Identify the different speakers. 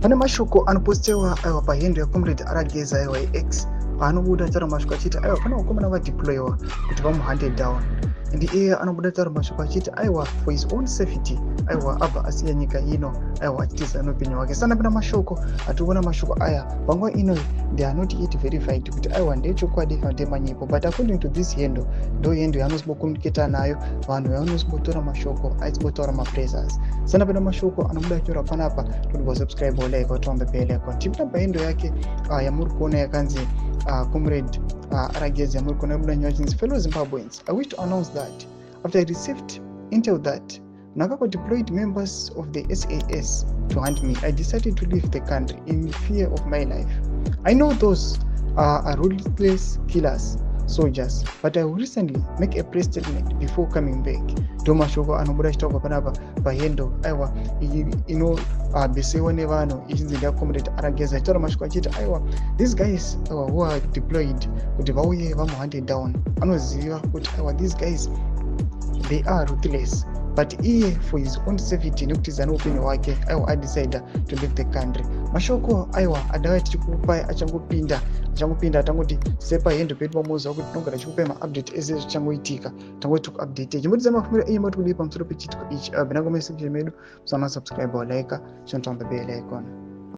Speaker 1: Pane mashoko anopostewa aiwa pahendo yaComrade Geza aiwa X anobuda taura mashoko achiti aiwa pane vakomana vadeployiwa kuti vamuhande down, and iye anobuda taura mashoko achiti aiwa for his own safety aiwa abva asiya nyika ino aiwa achitiza noupenyu hwake. Sanapinda mashoko atikuona mashoko aya panguva ino they are not yet verified kuti aiwa ndechokwadi kana ndemanyepo, but according to this hendo ndo hendo yaanosimbocommunicata nayo vanhu yaanosimbotore mashoko achisimbotaura mapressers. Sanapinda mashoko anobuda achitaura panapa todiwa subscribe or like or on the bell icon. Tipinda pahendo yake yamuri kuona yakanzi Comrade Geza yamuri kuona yabuda nyaya chinzi fellow Zimbabweans, I wish to announce that after I received intel that Nakako deployed members of the SAS to hunt me, I decided to leave the country in fear of my life. I know those are ruthless killers, soldiers, but I will recently make a press statement before coming back. Domashoko anobuda achitaura panapa pahendo aiwa besewa nevanhu ichinzi ndaComrade Geza achitaura mashoko achiti aiwa these guys who are deployed kuti vauye vamuhande down anoziva kuti aiwa these guys they are ruthless, but iye for his own safety nekutiza neupenyu hwake aiwa adecide to leave the country. Mashoko aiwa adava tichikupai achangopinda atangoti sepa hendo pedu pamuzi wakuti tinogara tichikupai maupdate ese zvichangoitika tangoti kuupdate chimbotidza mafambiro enyu matikudii pamusoro pechitiko ichi. Bhinango mese medu musana subscribe or like, shont on the bell icon.